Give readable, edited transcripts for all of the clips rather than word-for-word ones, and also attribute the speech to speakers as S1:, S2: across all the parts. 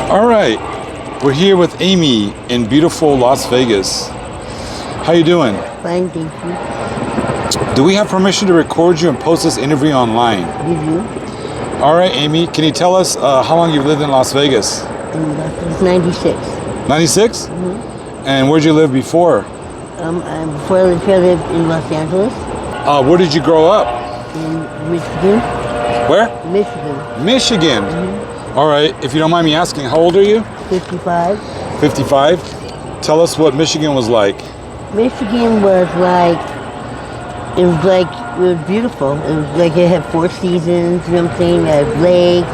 S1: All right, we're here with Amy in beautiful Las Vegas. How you doing?
S2: Fine, thank you.
S1: Do we have permission to record you and post this interview online?
S2: You do?
S1: All right, Amy, can you tell us how long you've lived in Las Vegas?
S2: It's 96.
S1: 96?
S2: Mm-hmm.
S1: And where'd you live before?
S2: Before I lived here, I lived in Los Angeles.
S1: Where did you grow up?
S2: In Michigan.
S1: Where?
S2: Michigan.
S1: Michigan.
S2: Mm-hmm.
S1: All right, if you don't mind me asking, how old are you?
S2: 55.
S1: 55? Tell us what Michigan was like.
S2: Michigan was it was beautiful. It was like it had 4 seasons, you know what I'm saying? It had lakes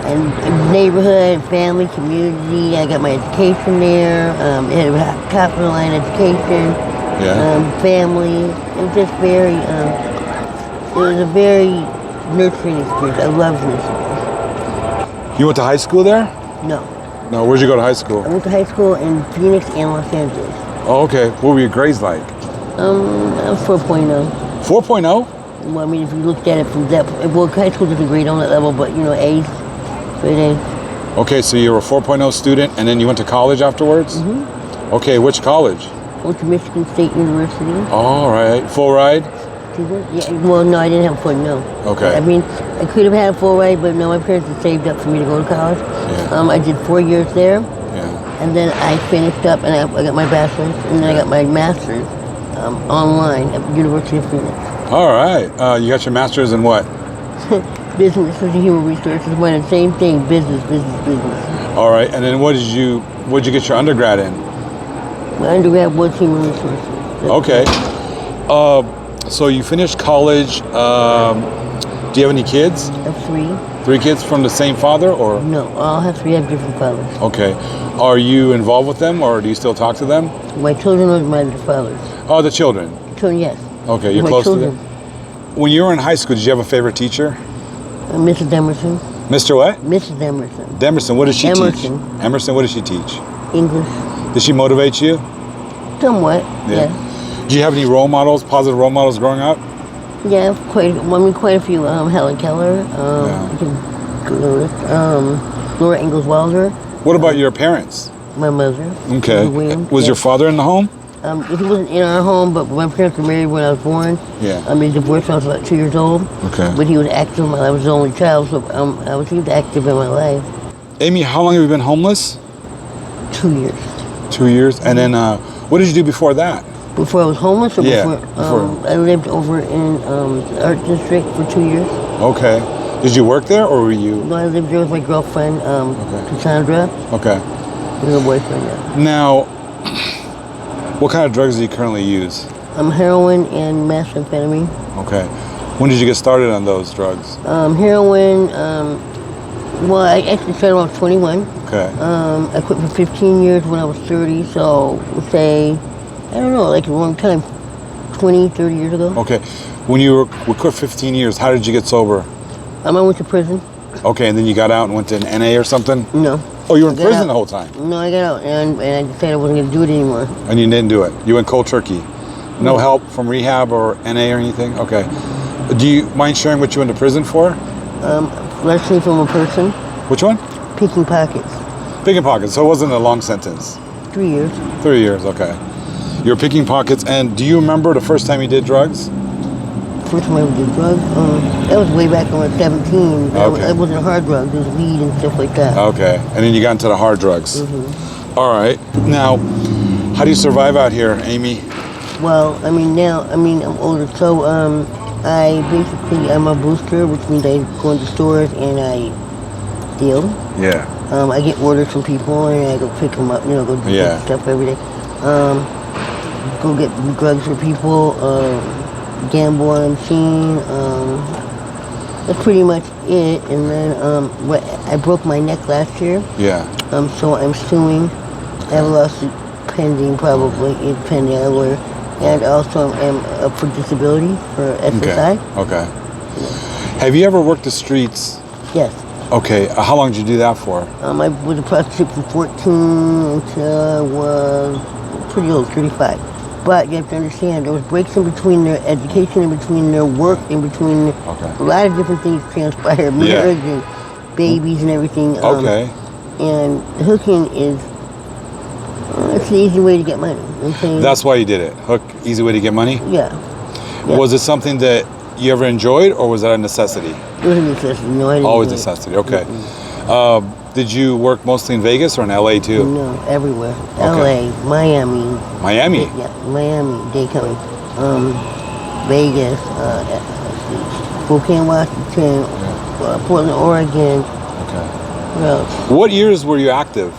S2: and neighborhood, and family, community. I got my education there. It had a top of the line education.
S1: Yeah.
S2: Family. It was just it was a very nurturing experience. I loved Michigan.
S1: You went to high school there?
S2: No.
S1: No, where'd you go to high school?
S2: I went to high school in Phoenix and Los Angeles.
S1: Oh, okay. What were your grades like?
S2: 4.0.
S1: 4.0?
S2: Well, I mean, if you looked at it from that, well, high school doesn't grade on that level, but, A's, straight A's.
S1: Okay, so you were a 4.0 student, and then you went to college afterwards?
S2: Mm-hmm.
S1: Okay, which college?
S2: Went to Michigan State University.
S1: All right. Full ride?
S2: Yeah, well, no, I didn't have a full, no.
S1: Okay.
S2: I mean, I could have had a full ride, but no, my parents had saved up for me to go to college.
S1: Yeah.
S2: I did 4 years there.
S1: Yeah.
S2: And then I finished up, and I got my bachelor's, and then I got my master's online at the University of Phoenix.
S1: All right. You got your master's in what?
S2: Business and human resources. One and the same thing. Business.
S1: All right. And then what'd you get your undergrad in?
S2: My undergrad was human resources.
S1: Okay. So you finished college. Do you have any kids?
S2: I have 3.
S1: 3 kids from the same father, or?
S2: No, all have 3 have different fathers.
S1: Okay. Are you involved with them, or do you still talk to them?
S2: My children are my fathers.
S1: Oh, the children.
S2: Children, yes.
S1: Okay, you're
S2: my
S1: close
S2: children.
S1: to them. When you were in high school, did you have a favorite teacher?
S2: Mrs. Emerson.
S1: Mr. what?
S2: Mrs. Emerson.
S1: Demerson. What did she
S2: Emerson.
S1: teach? Emerson. What did she teach?
S2: English.
S1: Did she motivate you?
S2: Somewhat.
S1: Yeah.
S2: Yes.
S1: Do you have any role models, positive role models growing up?
S2: Yeah, quite a few. Helen Keller.
S1: Yeah.
S2: You can Google this. Laura Ingalls Wilder.
S1: What about your parents?
S2: My mother.
S1: Okay.
S2: William,
S1: Was your father in the home?
S2: He wasn't in our home, but my parents were married when I was born.
S1: Yeah.
S2: He divorced when I was about 2 years old.
S1: Okay.
S2: But he was active. I was the only child, so he was active in my life.
S1: Amy, how long have you been homeless?
S2: 2 years.
S1: 2 years. And then what did you do before that?
S2: Before I was homeless, or
S1: Yeah,
S2: before? I lived over in the art district for 2 years.
S1: Okay. Did you work there, or were you?
S2: No, I lived there with my girlfriend, Cassandra.
S1: Okay.
S2: With her boyfriend, yeah.
S1: Now, what kind of drugs do you currently use?
S2: Heroin and methamphetamine.
S1: Okay. When did you get started on those drugs?
S2: Heroin, well, I actually started when I was 21.
S1: Okay.
S2: I quit for 15 years when I was 30, so we'll say, I don't know, like a long time, 20, 30 years ago.
S1: Okay. When you quit 15 years, how did you get sober?
S2: I went to prison.
S1: Okay, and then you got out and went to an NA or something?
S2: No.
S1: Oh, you were in prison the whole time?
S2: No, I got out, and I decided I wasn't going to do it anymore.
S1: And you didn't do it? You went cold turkey? No help from rehab or NA or anything? Okay. Do you mind sharing what you went to prison for?
S2: Largely from a person.
S1: Which one?
S2: Picking pockets.
S1: Picking pockets, so it wasn't a long sentence?
S2: 3 years.
S1: 3 years, okay. You were picking pockets, and do you remember the first time you did drugs?
S2: First time I ever did drugs? That was way back when I was 17.
S1: Okay.
S2: It wasn't hard drugs, it was weed and stuff like that.
S1: Okay, and then you got into the hard drugs.
S2: Mm-hmm.
S1: All right. Now, how do you survive out here, Amy?
S2: Well, I'm older, so I'm a booster, which means I go into stores and I steal.
S1: Yeah.
S2: I get orders from people and I go pick them up, go do stuff every day. Go get drugs for people, gamble on a machine. That's pretty much it. And then I broke my neck last year.
S1: Yeah.
S2: So I'm suing. I have a lawsuit pending, probably. It's pending, a lawyer. And also I'm up for disability, for SSI.
S1: Okay. Have you ever worked the streets?
S2: Yes.
S1: Okay. How long did you do that for?
S2: I was a prostitute from 14 until I was pretty old, 35. But you have to understand, there was breaks in between their education, in between their work, in between a lot of different things transpired, marriage and babies and everything.
S1: Okay.
S2: And hooking is it's the easy way to get money. You know what I'm saying?
S1: That's why you did it. Hook, easy way to get money.
S2: Yeah. Yeah.
S1: Was it something that you ever enjoyed, or was that a necessity?
S2: It was a necessity. No, I didn't
S1: Always
S2: do it.
S1: necessity. Okay. Did you work mostly in Vegas or in LA too?
S2: No, everywhere.
S1: Okay.
S2: LA, Miami.
S1: Miami.
S2: Yeah, Miami, Daytona, Vegas, Spokane, Washington, Portland, Oregon.
S1: Okay.
S2: What else?
S1: What years were you active?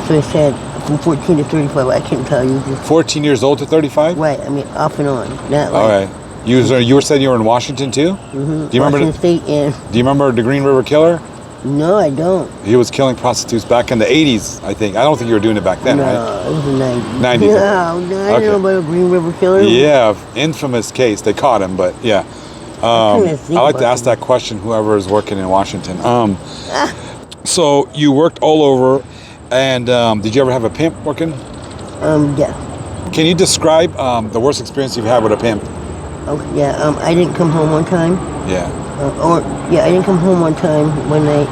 S2: So I said from 14 to 35. I couldn't tell you. Just
S1: 14 years old to 35?
S2: right. I mean, off and on. Not like.
S1: All right. You were saying you were in Washington too?
S2: Mm-hmm.
S1: Do you remember?
S2: Washington State and
S1: Do you remember the Green River Killer?
S2: no, I don't.
S1: He was killing prostitutes back in the 80s, I think. I don't think you were doing it back then,
S2: No,
S1: right?
S2: it was the 90s.
S1: 90s.
S2: No, I didn't
S1: Okay.
S2: know about a Green River Killer.
S1: Yeah, infamous case. They caught him, but yeah. I like to ask that question, whoever is working in Washington. So you worked all over, and did you ever have a pimp working?
S2: Yeah.
S1: Can you describe the worst experience you've had with a pimp?
S2: Okay, yeah. I didn't come home one time.
S1: Yeah.
S2: I didn't come home one time one night,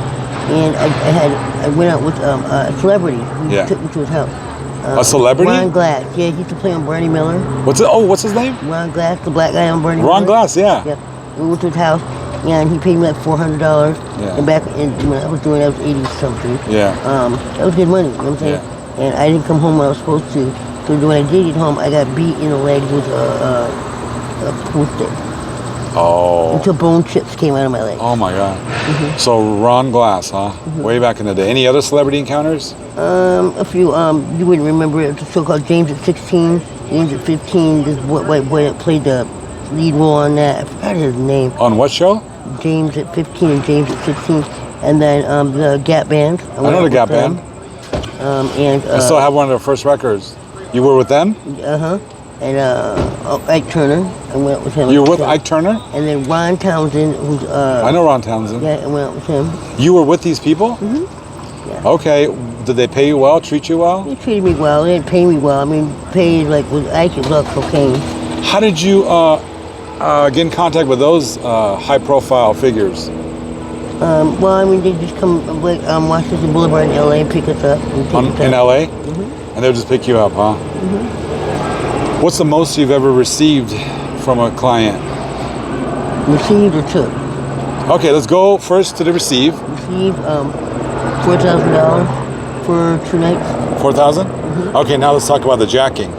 S2: and I went out with a celebrity who
S1: Yeah.
S2: took me to his house.
S1: A celebrity?
S2: Ron Glass. Yeah, he used to play on Bernie Miller.
S1: What's his name?
S2: Ron Glass, the black guy on Bernie Miller.
S1: Ron Glass, yeah.
S2: Yep. We went to his house, and he paid me like $400.
S1: Yeah.
S2: And back when I was doing that, I was 80 something.
S1: Yeah.
S2: That was good money. You know what I'm saying?
S1: Yeah.
S2: And I didn't come home when I was supposed to. So when I did get home, I got beat in the leg with a pool stick.
S1: Oh.
S2: Until bone chips came out of my leg.
S1: Oh my God. So Ron Glass, huh? Way back in the day. Any other celebrity encounters?
S2: A few. You wouldn't remember it. The so-called James at 16, James at 15. This white boy that played the lead role on that. I forgot his name.
S1: On what show?
S2: James at 15 and James at 16. And then the Gap Band.
S1: I know the Gap Band. I still have one of their first records. You were with them?
S2: And Ike Turner. I went out with him.
S1: You were with Ike Turner?
S2: And then Ron Townsend, who's
S1: I know Ron Townsend.
S2: yeah, I went out with him.
S1: You were with these people?
S2: Yeah.
S1: Okay. Did they pay you well, treat you well?
S2: They treated me well. They didn't pay me well. I mean, paid like with Ike, it was all cocaine.
S1: How did you get in contact with those high-profile figures?
S2: Well, I mean, they just come like Washington Boulevard in LA and pick us up. And take us
S1: In
S2: out.
S1: LA? And they'll just pick you up, huh? What's the most you've ever received from a client?
S2: Received or took?
S1: Okay, let's go first to the receive.
S2: Received $4,000 for 2 nights.
S1: 4,000? Okay, now let's talk about the jacking.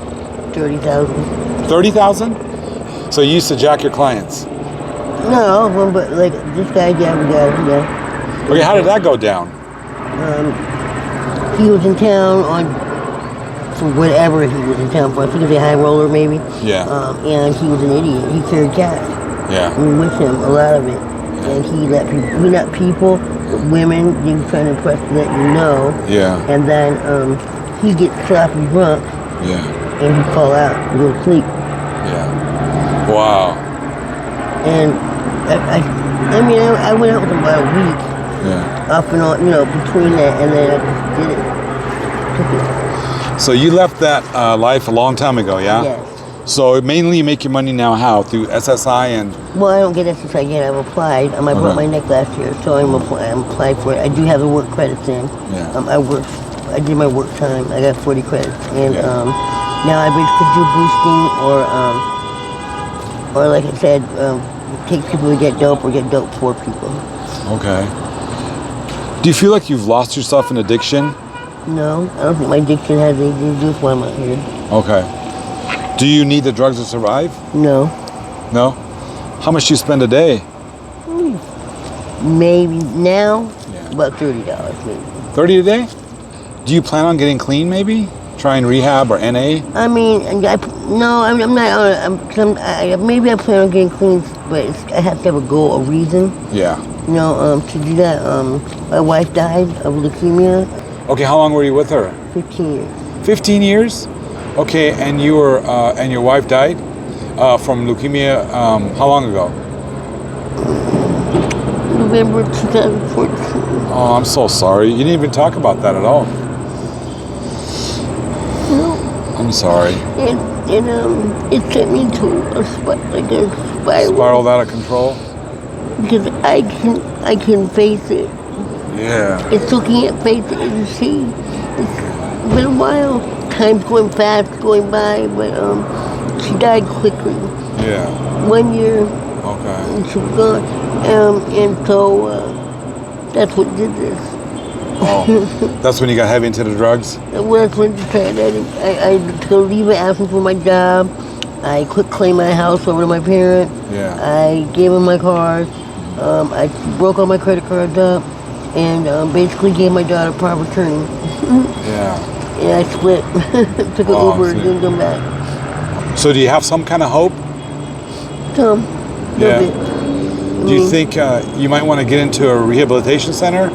S2: 30,000.
S1: 30,000? So you used to jack your clients.
S2: No, well, but like this guy, yeah, we got him, yeah.
S1: Okay, how did that go down?
S2: He was in town for whatever he was in town for. I think it was a high roller maybe.
S1: Yeah.
S2: And he was an idiot. He carried cash.
S1: Yeah.
S2: And with him, a lot of it. And he let people, women, he was trying to impress, let you know.
S1: Yeah.
S2: And then he gets sloppy drunk
S1: Yeah.
S2: and he fall out and go to sleep.
S1: Yeah. Wow.
S2: And I went out with him about a week.
S1: Yeah.
S2: Off and on, between that, and then I just did it. Took it.
S1: So you left that life a long time ago, yeah?
S2: Yes.
S1: So mainly you make your money now how? Through SSI and...
S2: Well, I don't get SSI yet. I've applied. I broke my neck last year, so I'm applied for it. I do have the work credits in.
S1: Yeah.
S2: I did my work time. I got 40 credits, and
S1: Yeah.
S2: now I could do boosting or like I said, take people to get dope or get dope for people.
S1: Okay. Do you feel like you've lost yourself in addiction?
S2: No, I don't think my addiction has anything to do with why I'm out here.
S1: Okay. Do you need the drugs to survive?
S2: No.
S1: No? How much do you spend a day?
S2: Maybe now,
S1: Yeah.
S2: about $30 maybe.
S1: 30 a day? Do you plan on getting clean maybe? Trying rehab or NA?
S2: I mean, I'm not. Maybe I plan on getting clean, but I have to have a goal, a reason.
S1: Yeah.
S2: To do that. My wife died of leukemia.
S1: Okay, how long were you with her?
S2: 15 years.
S1: 15 years? Okay, and you were, and your wife died from leukemia, how long ago?
S2: November 2014.
S1: Oh, I'm so sorry. You didn't even talk about that at all.
S2: No.
S1: I'm sorry.
S2: And it sent me to a spiral.
S1: Spiraled out of control?
S2: Because I can face it.
S1: Yeah.
S2: I still can't face it and see. It's been a while. Time's going fast, going by, but she died quickly.
S1: Yeah.
S2: 1 year,
S1: Okay.
S2: and she was gone. And so that's what did this.
S1: Oh, that's when you got heavy into the drugs?
S2: Well, that's when I took a leave of absence from my job. I quit claiming my house over to my parents.
S1: Yeah.
S2: I gave them my cars. I broke all my credit cards up and basically gave my daughter power of attorney.
S1: Yeah.
S2: And I split. Took an Uber and didn't come back.
S1: So do you have some kind of hope?
S2: Some.
S1: Yeah.
S2: Bit.
S1: Do you think you might want to get into a rehabilitation center?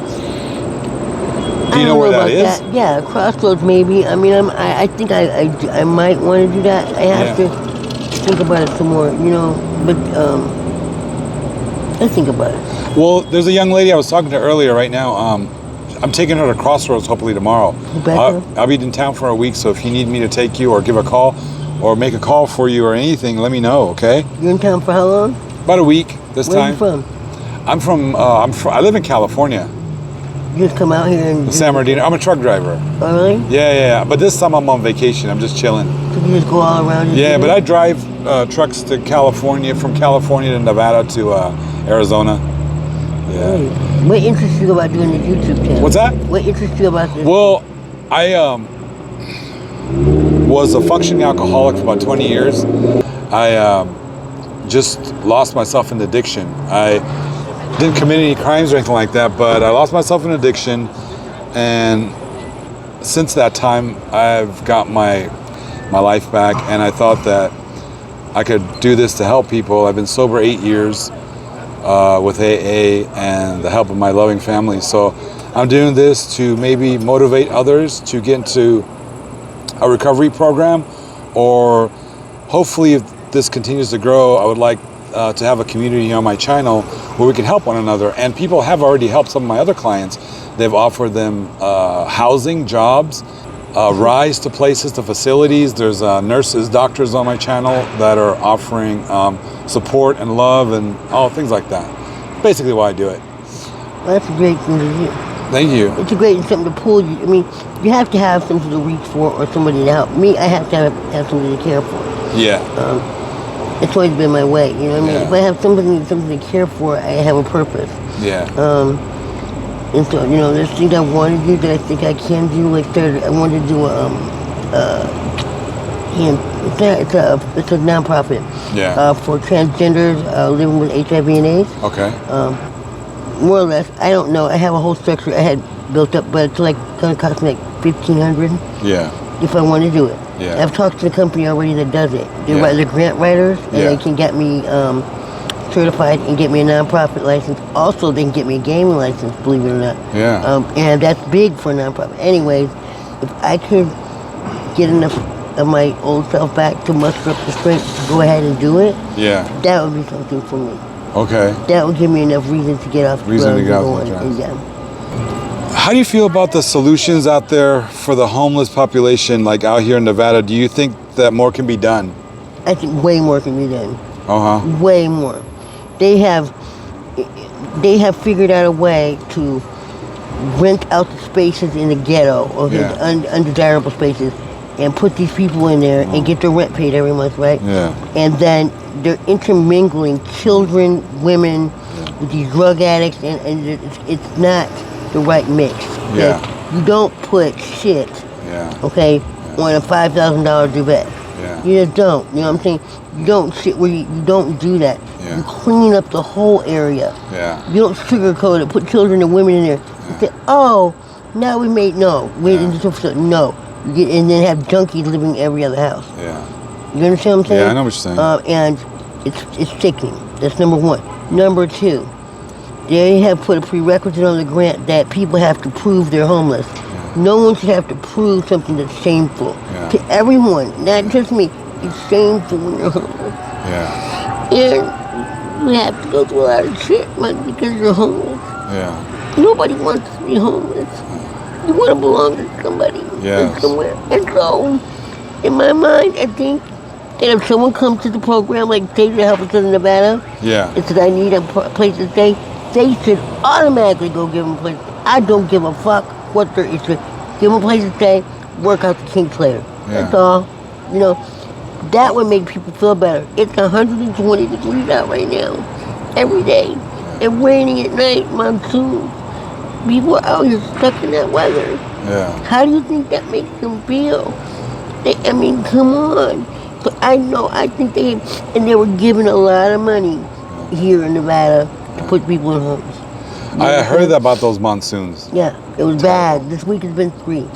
S1: Do you know where that is?
S2: That. Yeah, Crossroads maybe. I mean, I think I might want to do that. I have to think about it some more, you know. But I think about it.
S1: Well, there's a young lady I was talking to earlier right now. I'm taking her to Crossroads hopefully tomorrow. I'll be in town for a week, so if you need me to take you or give a call or make a call for you or anything, let me know, okay?
S2: You're in town for how long?
S1: About a week this time.
S2: Where are you from?
S1: I live in California.
S2: You just come out here and...
S1: San Bernardino. I'm a truck driver.
S2: Oh, really?
S1: Yeah. But this time I'm on vacation. I'm just chilling.
S2: So you just go all around?
S1: Yeah, but I drive trucks to California, from California to Nevada to Arizona. Yeah.
S2: Hey, what interests you about doing the YouTube channel?
S1: What's that?
S2: What interests you about this?
S1: Well, I was a functioning alcoholic for about 20 years. I just lost myself in addiction. I didn't commit any crimes or anything like that, but I lost myself in addiction, and since that time I've got my life back, and I thought that I could do this to help people. I've been sober 8 years with AA and the help of my loving family, so I'm doing this to maybe motivate others to get into a recovery program, or hopefully if this continues to grow, I would like to have a community on my channel where we can help one another. And people have already helped some of my other clients. They've offered them housing, jobs, rides to places, to facilities. There's nurses, doctors on my channel that are offering support and love and all things like that. Basically why I do it.
S2: Well, that's a great thing to do.
S1: Thank you.
S2: It's a great something to pull you. I mean, you have to have something to reach for or somebody to help. Me, I have to have somebody to care for.
S1: Yeah.
S2: It's always been my way, you know what I mean?
S1: Yeah.
S2: If I have something to care for, I have a purpose.
S1: Yeah.
S2: And so, you know, there's things I want to do that I think I can do. Like, I want to do it's a nonprofit.
S1: Yeah.
S2: For transgenders living with HIV and AIDS.
S1: Okay.
S2: More or less, I don't know. I have a whole structure I had built up, but it's like gonna cost me like $1,500.
S1: Yeah.
S2: If I want to do it.
S1: Yeah.
S2: I've talked to the company already that does it. They're grant writers, and
S1: Yeah.
S2: they can get me certified and get me a nonprofit license. Also, they can get me a gaming license, believe it or not.
S1: Yeah.
S2: And that's big for a nonprofit. Anyways, if I could get enough of my old self back to muster up the strength to go ahead and do it,
S1: Yeah.
S2: that would be something for me.
S1: Okay.
S2: That would give me enough reason to get off the drugs and go on. And yeah.
S1: How do you feel about the solutions out there for the homeless population, like out here in Nevada? Do you think that more can be done?
S2: I think way more can be done.
S1: Uh-huh.
S2: Way more. They have figured out a way to rent out the spaces in the ghetto or the undesirable spaces and put these people in there and get their rent paid every month, right?
S1: Yeah.
S2: And then they're intermingling children, women with these drug addicts, and it's not the right mix.
S1: Yeah.
S2: You don't put shit, okay, on a $5,000 duvet.
S1: Yeah.
S2: You just don't. You know what I'm saying? You don't shit where you don't do that.
S1: Yeah.
S2: You clean up the whole area.
S1: Yeah.
S2: You don't sugarcoat it. Put children and women in there. You say, oh, now we made no. No. You get and then have junkies living in every other house.
S1: Yeah.
S2: You understand what I'm saying?
S1: Yeah, I know what you're saying.
S2: And it's sickening. That's number one. Number two, they have put a prerequisite on the grant that people have to prove they're homeless. Yeah. No one should have to prove something that's shameful.
S1: Yeah.
S2: To everyone, not just me. It's shameful when you're homeless.
S1: Yeah.
S2: And you have to go through a lot of shit, man, because you're homeless.
S1: Yeah.
S2: Nobody wants to be homeless. You want to belong to somebody and somewhere. And so, in my mind, I think that if someone comes to the program, like State to Help Us in Nevada, and says, I need a place to stay, they should automatically go give them a place. I don't give a fuck what their issue. Give them a place to stay, work out the kinks later.
S1: Yeah.
S2: That's all. You know, that would make people feel better. It's 120 degrees out right now, every day. And raining at night, monsoon. People are out here stuck in that weather.
S1: Yeah.
S2: How do you think that makes them feel? I mean, come on. So I think they were given a lot of money here in Nevada to put people in homes.
S1: I heard that about those monsoons.
S2: Yeah, it was bad. This week has been 3.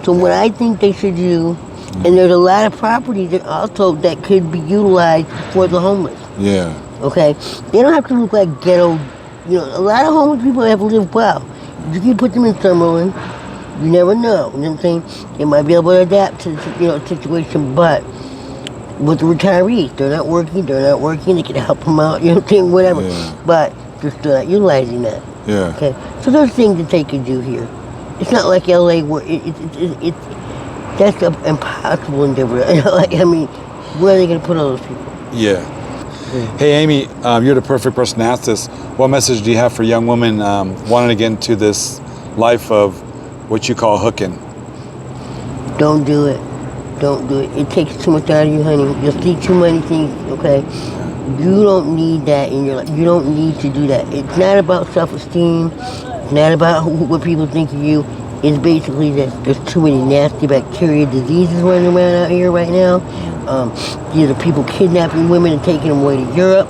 S2: So what I think they should do, and there's a lot of properties that also that could be utilized for the homeless.
S1: Yeah.
S2: Okay? They don't have to look like ghetto. You know, a lot of homeless people have to live well. You can put them in Summerlin. You never know. You know what I'm saying? They might be able to adapt to the situation, but with the retirees, they're not working, they can help them out, you know what I'm saying, whatever.
S1: Yeah.
S2: But just utilizing that.
S1: Yeah.
S2: Okay. So there's things that they can do here. It's not like LA where that's an impossible endeavor. I mean, where are they going to put all those people?
S1: Yeah. Hey, Amy, you're the perfect person to ask this. What message do you have for young women wanting to get into this life of what you call hooking?
S2: Don't do it. Don't do it. It takes too much out of you, honey. You'll see too many things, okay? You don't need that in your life. You don't need to do that. It's not about self-esteem. It's not about what people think of you. It's basically that there's too many nasty bacteria diseases running around out here right now. These are people kidnapping women and taking them away to Europe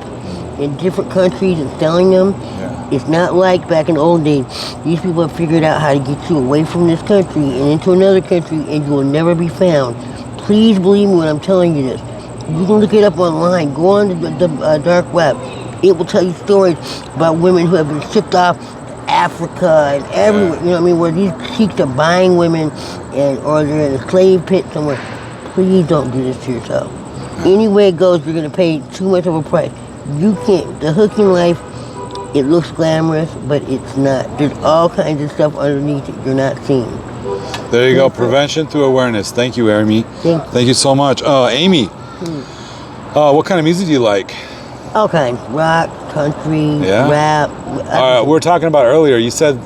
S2: in different countries and selling them.
S1: Yeah.
S2: It's not like back in the old days. These people have figured out how to get you away from this country and into another country, and you will never be found. Please believe me when I'm telling you this. You can look it up online. Go on the dark web. It will tell you stories about women who have been shipped off to Africa and everywhere. You know what I mean? Where these chicks are buying women, or they're in a slave pit somewhere. Please don't do this to yourself. Any way it goes, you're going to pay too much of a price. You can't. The hooking life, it looks glamorous, but it's not. There's all kinds of stuff underneath it you're not seeing.
S1: There you go. Prevention through awareness. Thank you, Amy. Thank you so much. Amy, what kind of music do you like?
S2: All kinds. Rock, country, rap.
S1: We were talking about earlier. You said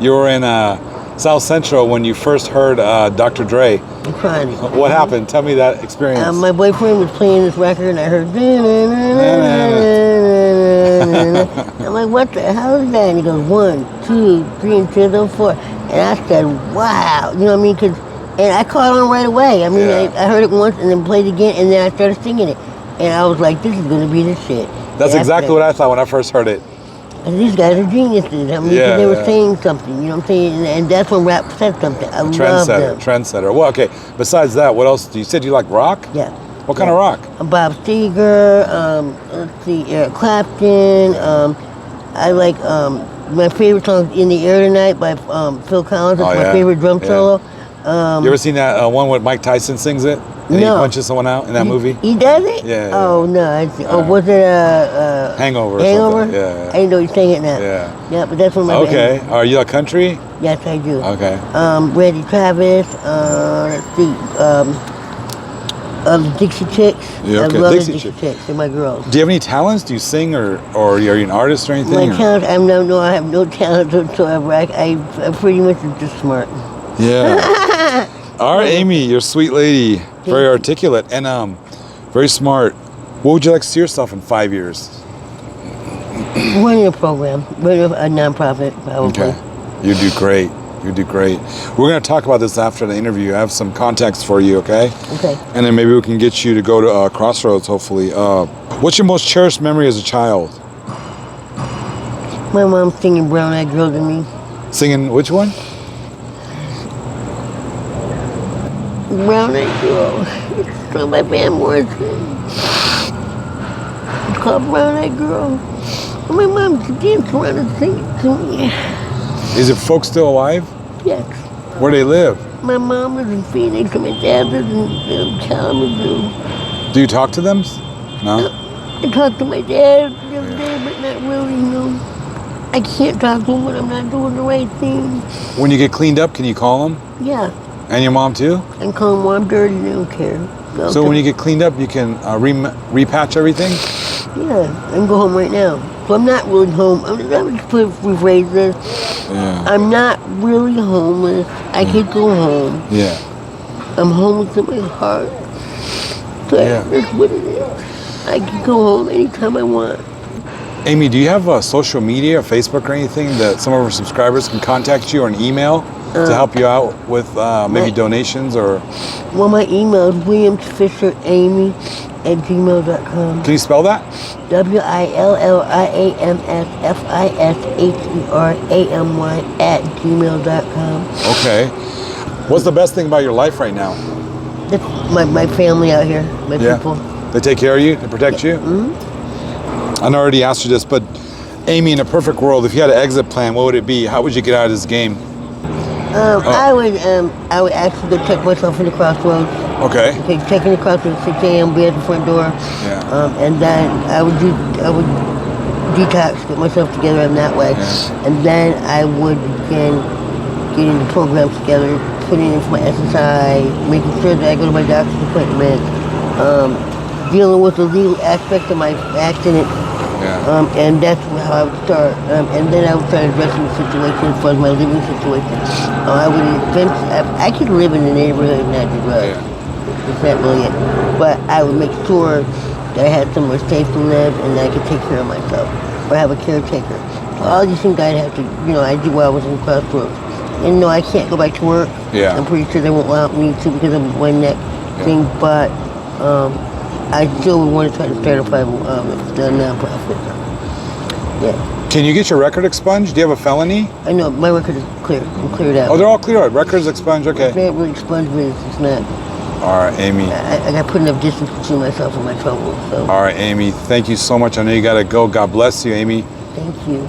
S1: you were in South Central when you first heard Dr. Dre.
S2: I'm crying.
S1: What happened? Tell me that experience.
S2: My boyfriend was playing this record and I heard I'm like, what the hell is that? And he goes, 1, 2, 3, and 4. And I said, wow. You know what I mean? And I caught on right away. I mean, I heard it once and then played it again, and then I started singing it. And I was like, this is going to be the shit.
S1: That's exactly what I thought when I first heard it.
S2: And these guys are geniuses. I mean, they were saying something, you know what I'm saying? And that's when rap said something. I love them.
S1: Trendsetter. Well, okay. Besides that, what else? You said you like rock?
S2: Yeah.
S1: What kind of rock?
S2: Bob Seger, let's see, Eric Clapton. I like, my favorite song is In the Air Tonight by Phil Collins. It's my favorite drum solo.
S1: You ever seen that one where Mike Tyson sings it? And he punches someone out in that movie?
S2: He does it?
S1: Yeah.
S2: Oh, no. Was it
S1: Hangover?
S2: Hangover?
S1: Yeah.
S2: I didn't know he sang it now.
S1: Yeah.
S2: Yeah, but that's one of my
S1: Okay. Are you a country?
S2: Yes, I do.
S1: Okay.
S2: Randy Travis, let's see, the Dixie Chicks.
S1: Yeah, okay.
S2: I love the Dixie Chicks. They're my girls.
S1: Do you have any talents? Do you sing or are you an artist or anything?
S2: My talent, I have no talent whatsoever. I'm pretty much just smart.
S1: Yeah. All right, Amy, you're a sweet lady. Very articulate and very smart. What would you like to see yourself in 5 years?
S2: Running a program, running a nonprofit, probably.
S1: Okay. You do great. You do great. We're going to talk about this after the interview. I have some contacts for you, okay?
S2: Okay.
S1: And then maybe we can get you to go to Crossroads, hopefully. What's your most cherished memory as a child?
S2: My mom singing Brown Eyed Girl to me.
S1: Singing which one?
S2: Brown Eyed Girl. It's sung by Van Morrison. It's called Brown Eyed Girl. And my mom danced around and sing it to me.
S1: Is your folks still alive?
S2: Yes.
S1: Where do they live?
S2: My mom lives in Phoenix and my dad lives in Kalamazoo.
S1: Do you talk to them? No?
S2: I talked to my dad the other day, but not really, you know. I can't talk to him when I'm not doing the right thing.
S1: When you get cleaned up, can you call them?
S2: Yeah.
S1: And your mom too?
S2: I can call them while I'm dirty, they don't care.
S1: So when you get cleaned up, you can repatch everything?
S2: Yeah, I can go home right now. So I'm not really home. I'm just rephrase this.
S1: Yeah.
S2: I'm not really homeless. I could go home.
S1: Yeah.
S2: I'm homeless in my heart. So
S1: Yeah.
S2: that's what it is. I can go home anytime I want.
S1: Amy, do you have social media or Facebook or anything that some of our subscribers can contact you or an email to help you out with maybe donations or?
S2: Well, my email is williamsfisheramy@gmail.com.
S1: Can you spell that?
S2: WILLIAMSFISHERAMY@gmail.com.
S1: Okay. What's the best thing about your life right now?
S2: That's my family out here, my people.
S1: They take care of you, they protect you?
S2: Mm-hmm.
S1: I already asked you this, but Amy, in a perfect world, if you had an exit plan, what would it be? How would you get out of this game?
S2: I would actually go check myself in the crossroads.
S1: Okay.
S2: Checking the crossroads at 6 a.m. Be at the front door.
S1: Yeah.
S2: And then I would detox, get myself together in that way.
S1: Yeah.
S2: And then I would begin getting the programs together, putting in for my SSI, making sure that I go to my doctor's appointment, dealing with the legal aspect of my accident.
S1: Yeah.
S2: And that's how I would start. And then I would start addressing the situation as far as my living situation. I could live in the neighborhood and not do drugs.
S1: Yeah.
S2: It's not really it. But I would make sure that I had somewhere safe to live and that I could take care of myself. Or have a caretaker. All these things I'd have to, I did while I was in crossroads. And no, I can't go back to work.
S1: Yeah.
S2: I'm pretty sure they won't allow me to because of my neck thing. But I still would want to try to start a nonprofit. Yeah.
S1: Can you get your record expunged? Do you have a felony?
S2: I know, my record is clear. I'm cleared out.
S1: Oh, they're all clear out. Records expunged, okay.
S2: It's not really expunged, but it's not.
S1: All right, Amy.
S2: I got put enough distance between myself and my trouble, so.
S1: All right, Amy. Thank you so much. I know you got to go. God bless you, Amy.
S2: Thank you.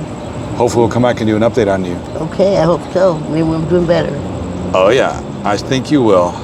S1: Hopefully we'll come back and do an update on you.
S2: Okay, I hope so. Maybe we're doing better.
S1: Oh, yeah. I think you will.